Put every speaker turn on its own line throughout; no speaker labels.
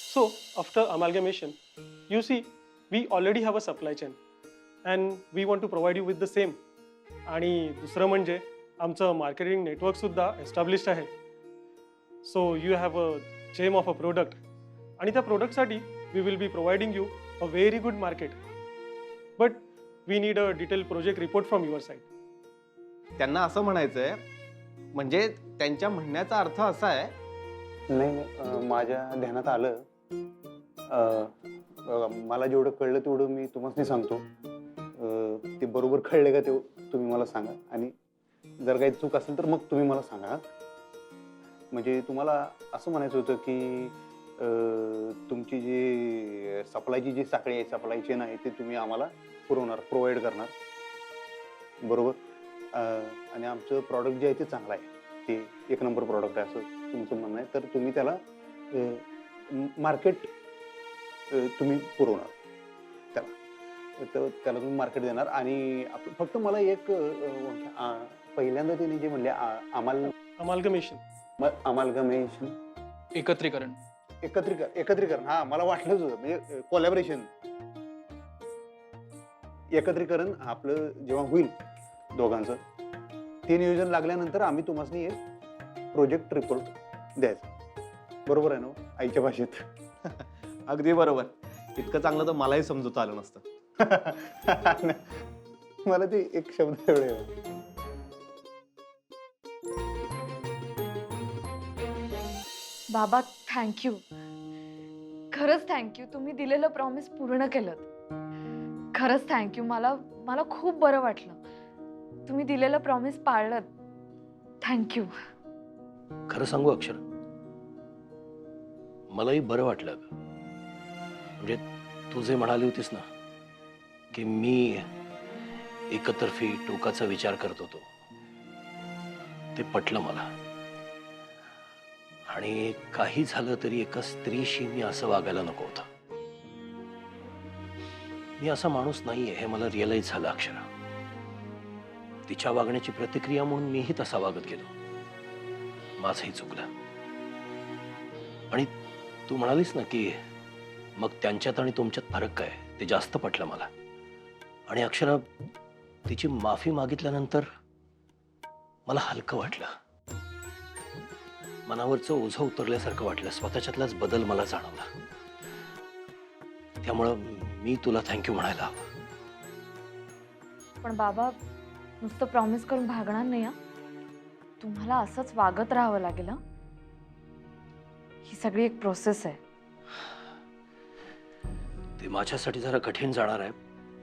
So, after amalgamation, you see, we already have a supply chain and we want to provide you with the same. आणि दुसरं म्हणजे आमचं marketing नेटवर्कसुद्धा established आहे. So you have a gem of a product आणि त्या प्रोडक्टसाठी we will be providing you a very good market. But we need a detail project report from your side.
त्यांना असं म्हणायचंय, म्हणजे त्यांच्या म्हणण्याचा अर्थ असा आहे.
नाही, माझ्या ध्यानात आलं. मला जेवढं कळलं तेवढं मी तुम्हाला सांगतो. ते बरोबर कळले का ते तुम्ही मला सांगा, आणि जर काही चूक असेल तर मग तुम्ही मला सांगा. म्हणजे तुम्हाला असं म्हणायचं होतं की तुमची जी सप्लायची जी साखळी आहे, सप्लाय चेन आहे, ते तुम्ही आम्हाला प्रोव्हाइड करणार, बरोबर. आणि आमचं प्रॉडक्ट जे आहे ते चांगलं आहे, ते एक नंबर प्रॉडक्ट आहे असं तुमचं म्हणणं आहे. तर तुम्ही त्याला मार्केट तुम्ही पुरवणार, त्याला तुम्ही मार्केट देणार. आणि फक्त मला एक पहिल्यांदा त्यांनी जे म्हणले अमालगमेशन, एकत्रीकरण. हा, मला वाटलंच होतं, म्हणजे कोलॅबरेशन, एकत्रीकरण आपलं जेव्हा होईल दोघांचं, ते नियोजन लागल्यानंतर आम्ही तुम्हाला एक प्रोजेक्ट रिपोर्ट द्यायचा, बरोबर आहे ना आईच्या भाषेत?
अगदी बरोबर. इतकं चांगलं तर मलाही समजून आलं नसतं.
मला ते एक शब्द एवढे.
बाबा थँक्यू, खरंच थँक्यू. तुम्ही दिलेलं प्रॉमिस पूर्ण केलं. खरंच थँक्यू. मला खूप बरं वाटलं. तुम्ही दिलेलं प्रॉमिस पाळलं. थँक्यू.
खरं सांगू अक्षर, मलाही बरं वाटलं. म्हणजे तू जे म्हणाली होतीस ना की मी एकतर्फी टोकाचा विचार करत होतो, ते पटलं मला. आणि काही झालं तरी एका स्त्रीशी मी असं वागायला नको होतं. मी असा माणूस नाहीये हे मला रिअलाइज झालं अक्षरा. तिच्या वागण्याची प्रतिक्रिया म्हणून मीही तसा वागत गेलो. माझंही चुकलं. आणि तू म्हणालीस ना की मग त्यांच्यात आणि तुमच्यात फरक काय, ते जास्त पटलं मला. आणि अक्षरा, तिची माफी मागितल्यानंतर मला हलकं वाटलं. मनावरचं ओझं उतरल्यासारखं वाटलं. स्वतःच्यातलाच बदल मला जाणवला. त्यामुळं मी तुला थँक्यू म्हणायला हवं.
पण बाबा, नुसतं प्रॉमिस करून भागणार नाही हा. तुम्हाला असंच वागत राहावं लागेल. ही सगळी एक प्रोसेस आहे.
ते माझ्यासाठी जरा कठीण जाणार आहे,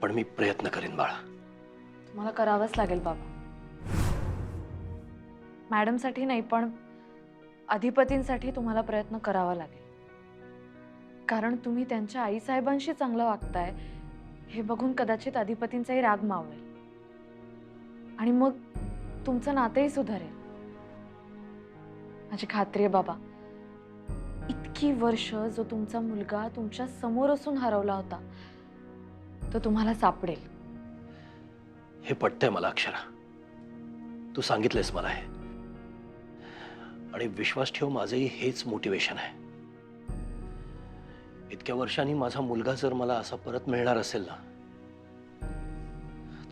पण मी प्रयत्न करीन बाळा.
तुम्हाला करावंच लागेल बाबा. मॅडमसाठी नाही, पण अधिपतींसाठी तुम्हाला प्रयत्न करावा लागेल. कारण तुम्ही त्यांच्या आईसाहेबांशी चांगलं वागताय हे बघून कदाचित अधिपतींचाही राग मावेल, आणि मग तुमचं नातंही सुधारेल. माझी खात्री आहे बाबा, इतकी वर्ष जो तुमचा मुलगा तुमच्या समोर असून हरवला होता, तो तुम्हाला सापडेल.
हे पटतंय मला अक्षरा. तू सांगितलंयस मला हे, आणि विश्वास ठेव, माझंही हेच मोटिवेशन आहे. इतक्या वर्षांनी माझा मुलगा जर मला असा परत मिळणार असेल ना,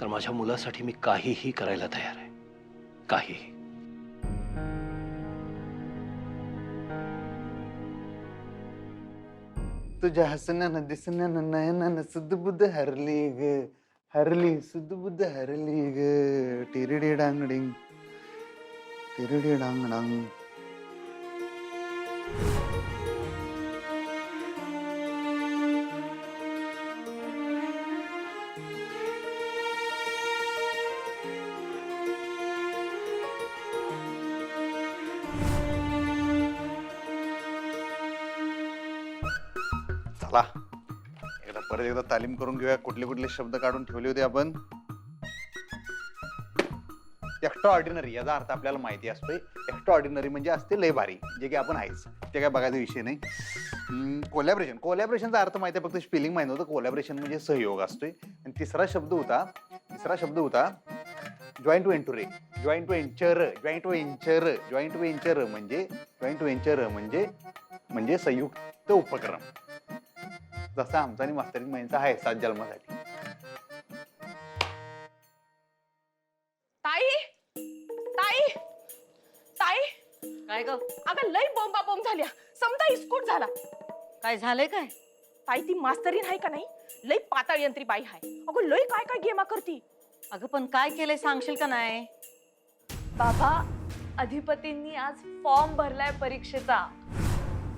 तर माझ्या मुलासाठी मी काहीही करायला तयार आहे. काहीही.
तुझ्या हसण्यानं दिसण्यानं नयनानं सुद्धबुद्ध हरली ग, हरली सुद्धबुद्ध हरली ग. टिरिडी डांगडिंग, टिरिडी डांग डांग. चला, परत एकदा तालीम करून घेऊया. कुठले कुठले शब्द काढून ठेवले होते आपण. एक्स्ट्रा ऑर्डिनरी याचा अर्थ आपल्याला माहिती असतोय. एक्स्ट्रा ऑर्डिनरी म्हणजे असते लय भारी, जे की आपण आहेच, ते काय बघायचा विषय नाही. कोलॅबरेशनचा अर्थ माहिती आहे, फक्त स्पेलिंग माहिती नव्हतं. कोलॅबरेशन म्हणजे सहयोग असतोय. आणि तिसरा शब्द होता जॉईंट वेंचर. जॉईंट वेंचर म्हणजे म्हणजे संयुक्त उपक्रम, जसा आमचा आणि मास्तरीन माईंचा आहे 7 जन्मासाठी.
ताई ताई ताई
काय ग?
अगं लई बोंबाबोंब झाल्या, समजा इस्कूट झाला.
काय झालंय काय?
ताई ती मास्तरीन आहे का नाही, लई पाताळ यंत्री बाई आहे. अगं लई काय काय गेमा करती.
अगं पण काय केलंय सांगशील का नाही?
बाबा, अधिपतींनी आज फॉर्म भरलाय परीक्षेचा.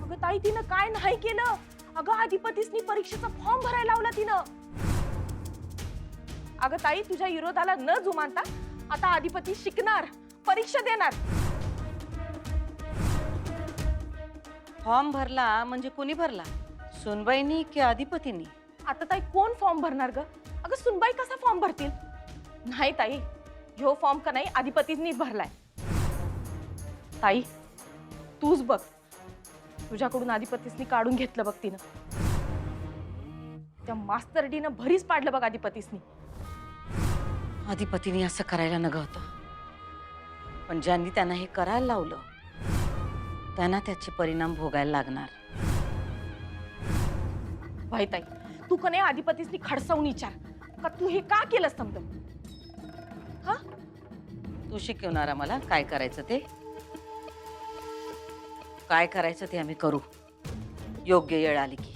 अगं ताई तिनं काय नाही केलं. अगं अधिपतीसनी परीक्षेचा फॉर्म भरायला लावला तिनं. अगं ताई तुझ्या विरोधाला न जुमानता आता अधिपती शिकणार, परीक्षा देणार.
फॉर्म भरला म्हणजे कोणी भरला? सुनबाईनी की अधिपतींनी?
आता ताई कोण फॉर्म भरणार ग? अगं सुनबाई कसा फॉर्म भरतील? नाही ताई, ह्यो फॉर्म का नाही अधिपतींनी भरलाय. ताई तूच बघ, तुझ्याकडून अधिपतीसनी काढून घेतलं बघ तिनं. त्या मास्तरडीनं भरीच पाडलं बघ अधिपतीसनी.
अधिपतींनी असं करायला नग होतं, पण ज्यांनी त्यांना हे करायला लावलं त्यांना त्याचे परिणाम भोगायला लागणार.
भाई ताई, तू का नाही अधिपतीसनी खडसावून विचार का तू हे का केलं समज. हा,
तू शिकवणार आम्हाला काय करायचं ते? काय करायचं ते आम्ही करू, योग्य वेळ आली की.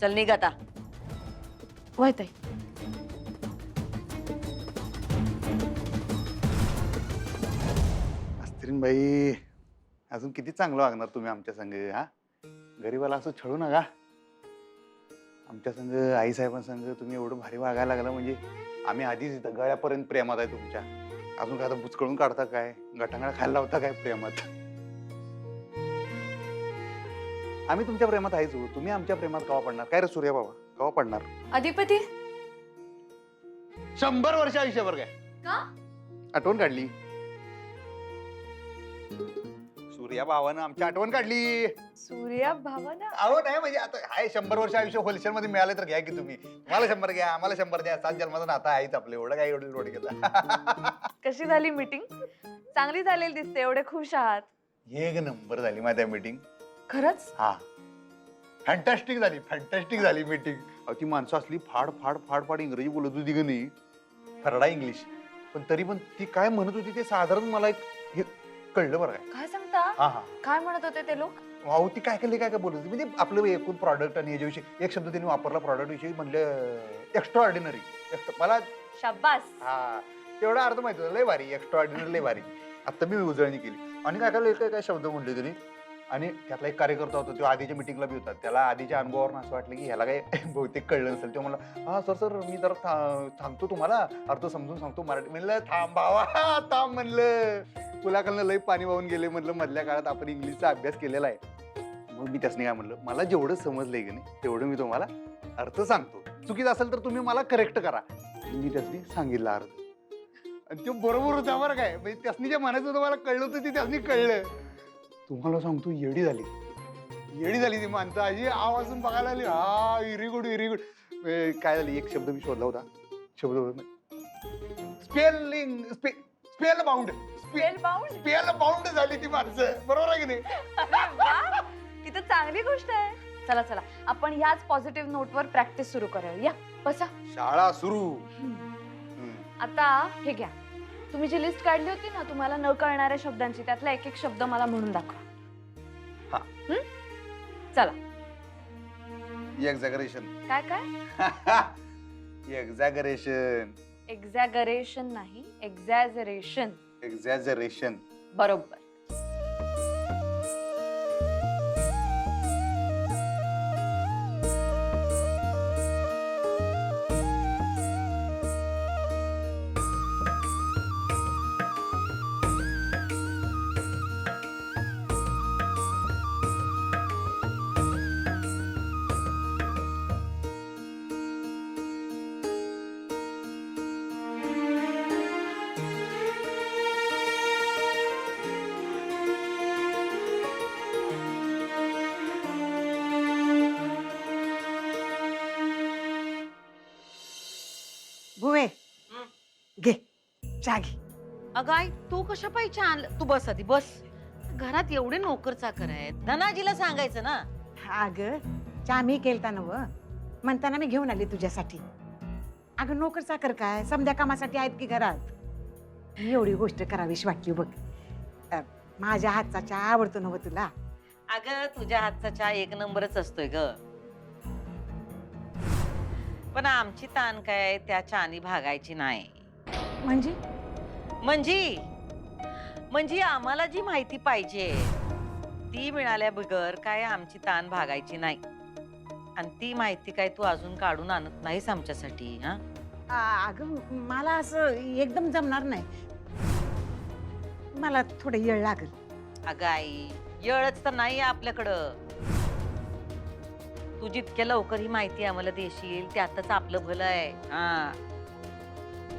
चल निघ आता.
वय ताई.
मास्तरीन बाई, अजून किती चांगलं वागणार तुम्ही आमच्या संग. हा, गरीबाला असं छळू नका. आमच्या संग, आई साहेबांसंग तुम्ही एवढं भारी वागायला लागला म्हणजे आम्ही आधीच इथं गळ्यापर्यंत प्रेमात आहे तुमच्या. अजून काय आता बुचकळून काढता काय, गटांगळा खायला लावता काय प्रेमात? आम्ही तुमच्या प्रेमात आहेच हो. तुम्ही आमच्या प्रेमात कवा पडणार? काय रे सूर्या बाबा, कवा पडणार?
अधिपती
100 वर्ष आयुष्यावर काय
का?
आठवण काढली सूर्या भावानं, आमची आठवण काढली.
सूर्या भावाना?
अहो नाही म्हणजे आता आहे 100 वर्ष आयुष्य होलसेल मध्ये मिळाले तर घ्या की तुम्ही. मला 100 घ्या, आम्हाला 100 द्या. 7 जन्माचं नातं आहेच आपलं. एवढं काय एवढं लोड घेता.
कशी झाली मीटिंग? चांगली झालेली दिसते, एवढे खुश आहात.
एक नंबर झाली माझ्या मीटिंग.
खरंच?
हा, फॅन्टॅस्टिक झाली, फॅन्टॅस्टिक झाली मीटिंग. अहो ती माणसं असली फाड फाड फाड फाड इंग्रजी बोलत होती का नाही, खरडा इंग्लिश, पण तरी पण ती काय म्हणत होती ते साधारण मला एक हे कळलं बरं काय.
काय सांगता?
हा हा,
काय म्हणत होते ते लोक?
अहो ती काय काय बोलत होती म्हणजे आपलं एकूण प्रॉडक्ट आणि याच्याविषयी एक शब्द त्यांनी वापरला प्रॉडक्ट विषयी, म्हणलं एक्स्ट्रा ऑर्डिनरी. मला
शाब्बास.
हा तेवढा अर्थ माहिती होता. लय भारी, एक्स्ट्रा ऑर्डिनरी लय भारी. आता मी उजळणी केली. आणि काय काय शब्द म्हणले तरी. आणि त्यातला एक कार्यकर्ता होता, तो आधीच्या मिटिंगला बी होता. त्याला आधीच्या अनुभवावरून असं वाटलं की ह्याला काय बहुतेक कळलं नसेल. तो म्हणला, हा सर मी जरा थांबतो, तुम्हाला अर्थ समजून सांगतो मराठी. म्हणलं थांब भावा, थांब म्हणलं, तुला लय पाणी वाहून गेले. म्हणलं मधल्या काळात आपण इंग्लिशचा अभ्यास केलेला आहे. मग मी त्यासनी काय म्हणलं, मला जेवढं समजलंय की नाही तेवढं मी तुम्हाला अर्थ सांगतो. चुकीचं असेल तर तुम्ही मला करेक्ट करा. मी त्यासनी सांगितलं अर्थ, आणि तो बरोबर होता बरं काय. म्हणजे त्यासनी जे म्हणायचं तुम्हाला कळलं होतं ते त्यासनी कळलं. तुम्हाला सांगतो येडी झाली ती माणसं. अशी आवाजून बघायला आली. हा व्हेरी गुड व्हेरी गुड. काय झाली, एक शब्द मी शोधला होता. शब्द spelling, spell bound, spell bound झाली ती माणसं. बरोबर आहे की नाही?
अरे वा, ही तर चांगली गोष्ट आहे. चला चला, आपण ह्याच पॉझिटिव्ह नोटवर प्रॅक्टिस सुरू करूया. या बसा.
शाळा सुरू.
आता हे घ्या, तुम्ही जी लिस्ट काढली होती ना तुम्हाला न कळणाऱ्या शब्दांची, त्यातला एक एक शब्द मला म्हणून दाखवा.
हा.
चला.
एक्झॅगरेशन.
काय काय?
एक्झॅगरेशन.
एक्झॅगरेशन नाही, एक्झॅजरेशन.
एक्झॅजरेशन.
बरोबर.
भुवे घे चहा घे. अगं आई, तू कशा पाहिजे आणलं? तू बस आधी बस. घरात एवढे नोकर चाकर आहेत, धनाजीला सांगायचं ना.
अगं चहा मी केलता ना व म्हणताना मी घेऊन आली तुझ्यासाठी. अगं नोकर चाकर काय समध्या कामासाठी आहेत की घरात. ही एवढी गोष्ट करावीशी वाटली बघ. माझ्या हातचा चहा आवडतो ना व तुला.
अगं तुझ्या हातचा चहा एक नंबरच असतोय ग. पण आमची ताण काय त्या चहानी भागायची नाही.
म्हणजे
म्हणजे आम्हाला जी माहिती पाहिजे ती मिळाल्या बगर काय आमची ताण भागायची नाही. आणि ती माहिती काय तू अजून काढून आणत नाहीस आमच्यासाठी. हा
अगं मला असं एकदम जमणार नाही. मला थोडं येळ लागेल.
अगं आई येळच तर नाही आपल्याकडं. तू जितक्या लवकर ही माहिती आम्हाला देशील त्यातच आपलं भलं आहे. हा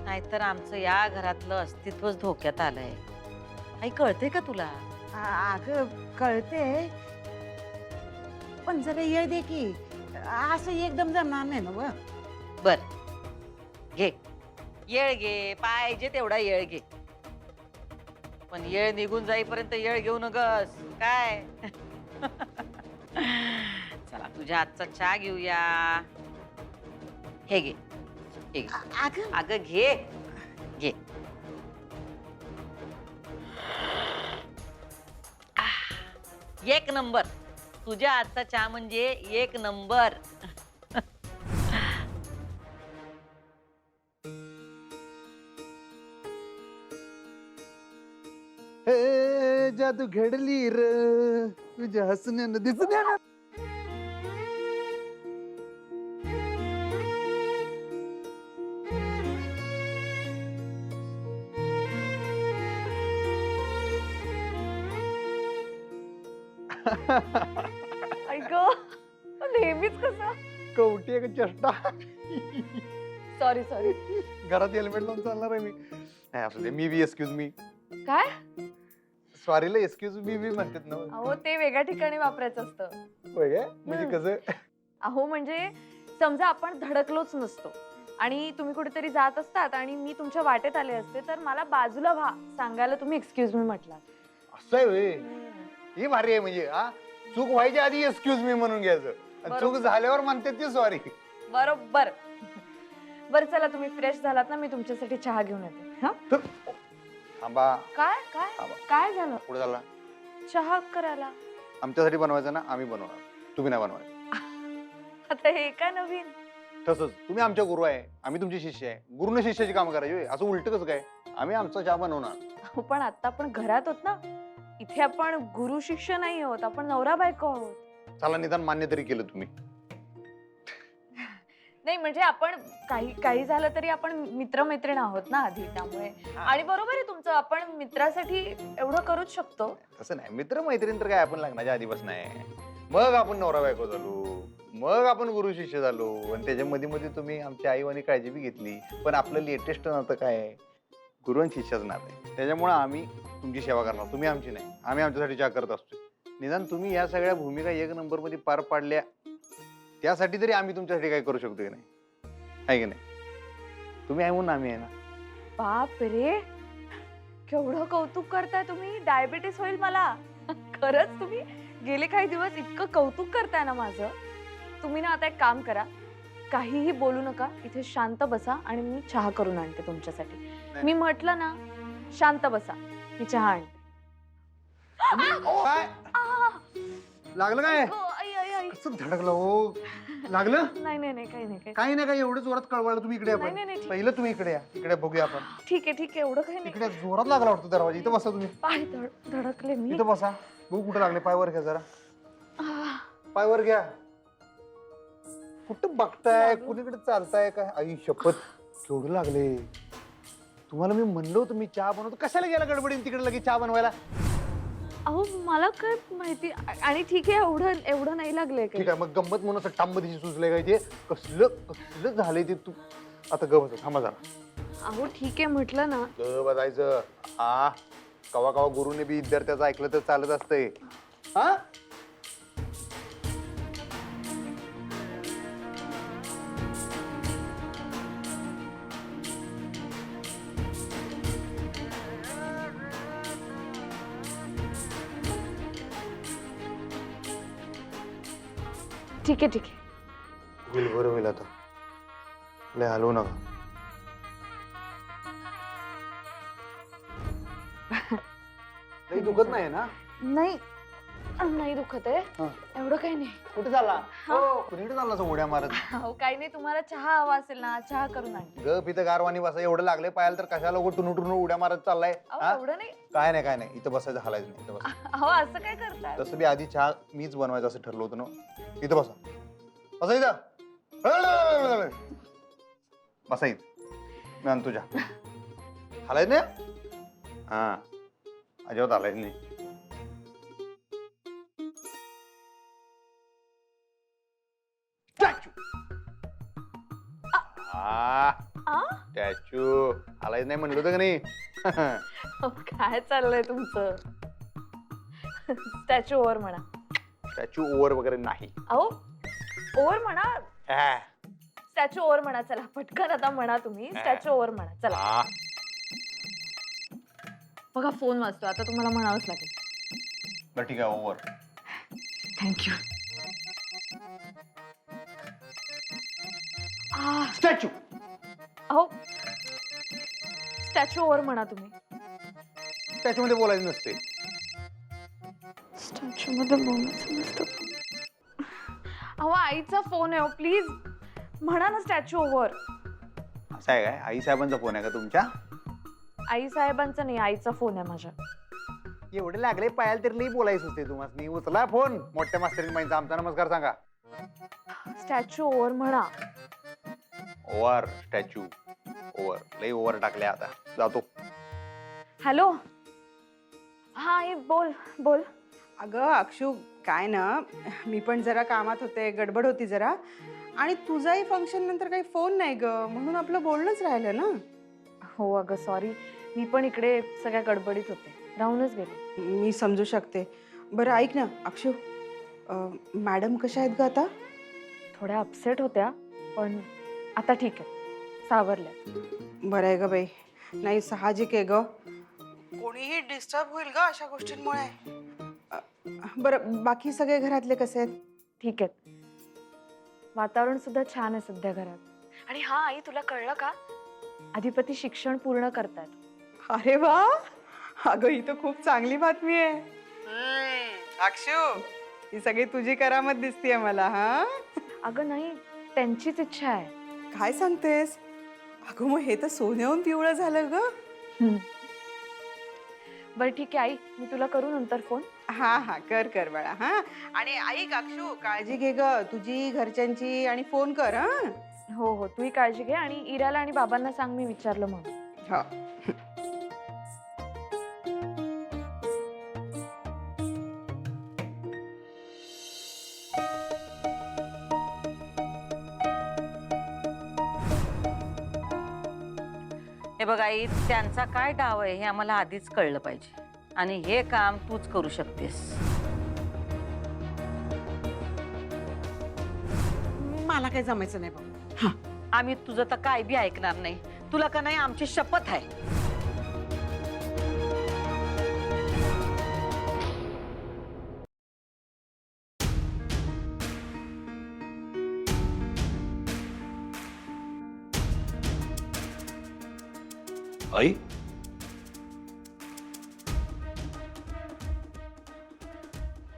नाहीतर आमचं या घरातलं अस्तित्वच धोक्यात आलंय. आई कळतंय का तुला?
अगं कळते पण जरा येळ दे की. असं एकदम जमणार नाही ना व.
बर घे येळ घे, पाहिजे तेवढा येळ घे. पण येळ निघून जाईपर्यंत येळ घेऊ नगस काय. चला तुझ्या हातचा चहा घेऊया. हे घे हे घे.
अगं
अगं घे घे. एक नंबर. तुझ्या हातचा चहा म्हणजे एक नंबर.
हे जादू घडली र तुझ्या हसण्यानं दिसून येणार.
ऐक नेहमीच कसं.
कवटी एक चेष्टा.
Sorry sorry.
घरात हेल्मेट लावून चालणार आहे मी. नाही असू दे. मी बी एक्सक्यूज मी.
काय?
सॉरीला एक्सक्यूज मी बी म्हणतात ना.
अहो ते वेगळ्या ठिकाणी वापरायचं असतं.
होय काय? म्हणजे कसं?
अहो म्हणजे समजा आपण धडकलोच नसतो आणि तुम्ही कुठेतरी जात असतात आणि मी तुमच्या वाटेत आले असते तर मला बाजूला व्हा सांगायला तुम्ही एक्सक्यूज मी म्हटलात.
असं आहे होय. ही भारी आहे म्हणजे. हा चूक व्हायच्या आधी एक्सक्यूज मी म्हणून घ्यायचं आणि चूक
बरोबर.
झाल्यावर म्हणते ती सॉरी.
बरोबर. बरं चला तुम्ही फ्रेश झालात ना मी तुमच्यासाठी चहा घेऊन येते. हा
थांबा.
काय काय
थांबा.
काय झालं?
पुढे झाला.
चहा करायला
आमच्यासाठी बनवायचं ना आम्ही बनवणार. तुम्ही नाही बनवायचं.
आता हे काय नवीन?
तसंच तुम्ही आमच्या गुरु आहे आम्ही तुमचे शिष्य आहे. गुरुने शिष्याची काम करायची होय. असं उलट कसं काय? आम्ही आमचा चहा बनवणार.
अहो, पण आता आपण घरात होत ना. इथे आपण गुरु शिष्य नाही आहोत, आपण नवरा बायको आहोत.
चला निदान मान्य तरी केलं तुम्ही.
नाही म्हणजे आपण काही झालं तरी आपण मित्रमैत्रीण आहोत ना आधी त्यामुळे. आणि बरोबर आहे तुमचं. आपण मित्रासाठी एवढं करूच शकतो.
तसं नाही. मित्र मैत्रीण तर काय आपण लग्नाच्या आधीपासून आहे. मग आपण नवरा बायको झालो. मग आपण गुरु शिष्य झालो आणि त्याच्या मध्ये तुम्ही आमच्या आईवानी काळजी बी घेतली. पण आपलं लेटेस्ट नातं काय आहे? गुरु आणि शिष्याचं नातं आहे. त्याच्यामुळे आम्ही तुमची सेवा करणार. तुम्ही आमची नाही. आम्ही आमच्यासाठी चहा करत असतो. निदान तुम्ही या सगळ्या भूमिका एक नंबर मध्ये पार पाडल्या त्यासाठी तरी आम्ही तुमच्यासाठी काय करू शकतो की नाही? आहे की नाही? तुम्ही आहे म्हणून आम्ही आहे ना.
बाप रे केवढं कौतुक करताय तुम्ही. डायबिटीस होईल मला. खरंच तुम्ही गेले काही दिवस इतकं कौतुक करताय ना माझं. तुम्ही ना आता एक काम करा. काहीही बोलू नका. इथे शांत बसा आणि मी चहा करून आणते तुमच्यासाठी. मी म्हटलं ना शांत बसा. मी चहा आणते.
काय लागलं काय?
आई, आई, आई.
कसं धडकलं हो? लागलं?
नाही नाही नाही काही नाही
काही नाही. काय एवढं जोरात कळवळलं? तुम्ही इकडे या
नाही,
पण.
नाही, नाही, ठीक.
पहिलं तुम्ही इकडे या. इकडे बघूया आपण.
ठीक आहे एवढं काही नाही.
इकडे जोरात लागला वाटतं दरवाजा. इथं बसा तुम्ही.
पाय धडकले मी.
इथं बसा. बघू कुठं लागले. पायवर घ्या जरा.
आह,
पायवर घ्या. कुठं बघताय?
लागलं.
कुणीकडे चालताय काय? आई शपथ केवढं लागले. तुम्हाला मी म्हणलं होतं मी चहा बनवतो. कशाला गेला गडबडीने तिकडे लगेच चहा बनवायला?
अहो मला काय माहिती. आणि ठीक आहे एवढं नाही लागलंय
ठीक आहे मग गंमत म्हणून असं टांब दिशी सुचलंय काय ते? कसलं झालंय ते? तू आता ग बस. थांबा जरा.
अहो ठीक आहे म्हटलं ना.
ग बसायचं. कवा कवा गुरुने बी विद्यार्थ्याचं ऐकलं तर चालत असतंय. हा
ठीक आहे ठीक आहे.
होईल, बरं होईल आता. लय हलवू नका. लय दुखत नाही ना?
नाही नाही दुखत आहे.
हा.
एवढं काही नाही.
कुठे चालला?
हा.
हो, कुणीकडे चालला असं उड्या मारत?
अहो काही नाही, तुम्हाला चहा हवा असेल ना, चहा करून आणते.
गप इथं गारवानी बसा. एवढं लागले पायाला तर कशाला टुनू उड्या मारत चाललाय?
अहो
हा?
एवढं नाही.
काय नाही काय नाही, इथं बसायचं, हलायचं नाही. इथं बसा.
अहो असं काय करताय?
तसं बी आधी चहा मीच बनवायचं असं ठरलं होतं ना. इथं बसा. बसा इथं. बसा इथं. मी आणतो चहा. हलायच नाही? हा, अजिबात हलायच नाही. स्टॅच्यू हलायच नाही म्हणलं होतं का नाही?
अहो, काय चाललंय तुमचं? स्टॅच्यू ओव्हर म्हणा.
स्टॅच्यू ओव्हर वगैरे नाही.
अहो ओव्हर म्हणा.
हा.
स्टॅच्यू ओव्हर म्हणा. चला पटकन आता म्हणा तुम्ही. स्टॅच्यू ओव्हर म्हणा. चला.
हा.
बघा फोन वाजतो, आता तुम्हाला म्हणावंच लागेल.
बरं ठीक आहे, ओव्हर.
थँक्यू.
स्टॅच्यू.
अहो स्टॅच्यू ओव्हर म्हणा तुम्ही.
स्टॅच्यू मध्ये बोलायचं नसते.
स्टॅच्यू मध्ये बोलायचं नसतं. अहो आईचा फोन आहे, प्लीज म्हणा ना स्टॅच्यू ओव्हर.
असं आहे काय? आई साहेबांचा फोन आहे का तुमच्या?
आई साहेबांचा नाही, आईचा फोन आहे माझ्या.
एवढे लागले पायाला तरी लई बोलायचं असते तुम्हाला. उचला फोन. मोठ्या मास्तरीन माहिती आमचा नमस्कार सांगा.
स्टॅच्यू ओव्हर म्हणा.
ओव्हर. Statue over. लई ओव्हर टाकले आता. जातो.
हॅलो. हा आई बोल बोल.
अगं अक्षू, काय ना, मी पण जरा कामात होते, गडबड होती जरा, आणि तुझाही फंक्शन नंतर काही फोन नाही ग, म्हणून आपलं बोलणंच राहिलं ना.
हो अगं सॉरी, मी पण इकडे सगळ्या गडबडीत होते, राहूनच गेले.
मी समजू शकते. बरं ऐक ना अक्षू, मॅडम कशा आहेत ग आता?
थोड्या अपसेट होत्या, पण आता ठीक आहे, सावरल्या.
बरं आहे ग बाई. नाही साहजिक आहे ग, कोणीही डिस्टर्ब होईल ग अशा गोष्टींमुळे. बरं बाकी सगळे घरातले कसे आहेत?
ठीक आहेत. वातावरण सुद्धा छान आहे सध्या घरात. आणि हा आई, तुला कळलं का, अधिपती शिक्षण पूर्ण करतायत.
अरे वा, अगं ही तर खूप चांगली बातमी आहे. अक्षू, ही सगळी तुझी करामत दिसतीये मला. हा
अगं नाही, त्यांचीच इच्छा आहे.
काय सांगतेस? अगं मग हे तर सोन्याहून पिवळं झालं ग.
बरं ठीक आहे आई, मी तुला करू नंतर फोन.
हा हा, कर कर बाळा. हा, आणि ऐक अक्षू, काळजी घे ग तुझी, घरच्यांची, आणि फोन कर. हा
हो हो, तूही काळजी घे, आणि इराला आणि बाबांना सांग मी विचारलं म्हणून.
हो.
हे बघ आई, त्यांचा काय डाव आहे हे आम्हाला आधीच कळलं पाहिजे, आणि हे काम तूच करू शकतेस.
मला काही जमायचं नाही बाबा.
आम्ही तुझं तर काय बी ऐकणार नाही. तुला का नाही, आमची शपथ आहे.
आई,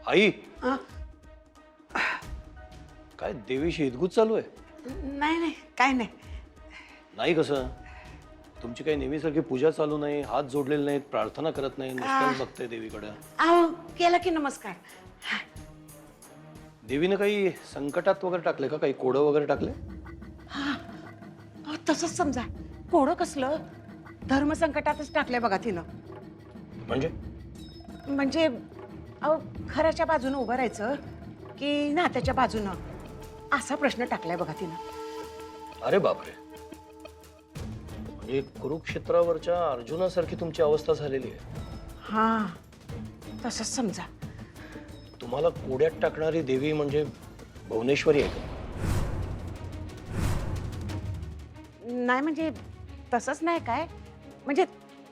आई, काय देवीशी हितगुज चालू आहे?
नाही नाही, काय नाही.
नाही कसं, तुमची काही नेहमीसारखी पूजा चालू नाही, हात जोडलेले नाहीत, प्रार्थना करत नाही, नुसतंच बघते देवीकडे.
अहो केला की नमस्कार.
देवीनं काही संकटात वगैरे टाकले का, काही कोडं वगैरे टाकले?
अहो, तसंच समजा. कोडं कसलं, धर्मसंकटातच टाकलंय बघा तिनं. म्हणजे अहो खऱ्याच्या बाजूनं उभं राहायचं की नात्याच्या बाजूनं, असा प्रश्न टाकलाय बघा तिनं.
अरे बापरे, म्हणजे कुरुक्षेत्रावरच्या अर्जुनासारखी तुमची अवस्था झालेली आहे.
हा, तसंच समजा.
तुम्हाला कोड्यात टाकणारी देवी म्हणजे भुवनेश्वरी आहे का?
नाही म्हणजे तसंच नाही, काय म्हणजे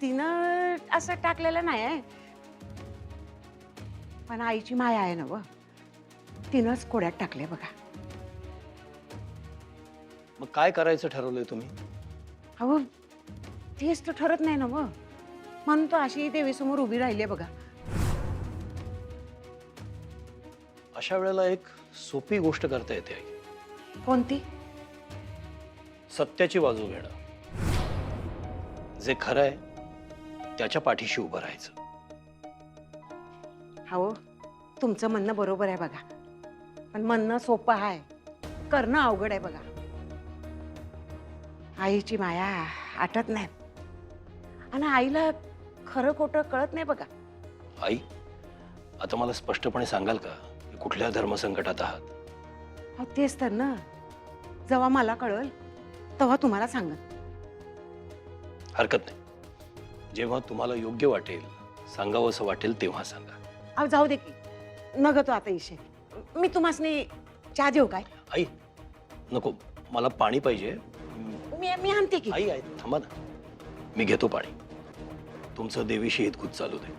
तिनं असं टाकलेलं नाही आहे, पण आईची माया आहे ना व, तिनंच कोड्यात टाकले बघा.
मग काय करायचं ठरवलंय तुम्ही?
अहो तेच तर ठरत नाही ना मग म्हणून तो अशी देवीसमोर उभी राहिली बघा.
अशा वेळेला एक सोपी गोष्ट करता येते आई.
कोणती?
सत्याची बाजू घेणं. जे खरं आहे त्याच्या पाठीशी उभं राहायचं.
हो तुमचं म्हणणं बरोबर आहे बघा पण म्हणणं सोपं आहे करणं अवघड आहे बघा. आईची माया आटत नाही आणि आईला खरं खोटं कळत नाही बघा.
आई, आता मला स्पष्टपणे सांगाल का की कुठल्या धर्मसंकटात आहात?
अहो तेच तर ना जेव्हा मला कळल तेव्हा तुम्हाला सांगत.
हरकत नाही. जेव्हा तुम्हाला योग्य वाटेल, सांगावंसं वाटेल तेव्हा सांगा.
अहो जाऊ दे की नग तो आता इशे मी तुम्हासनी चहा देऊ काय?
आई नको, मला पाणी पाहिजे.
मी आणते की.
आई थांबा ना, मी घेतो पाणी. तुमचं देवीशी हितगुज चालू दे.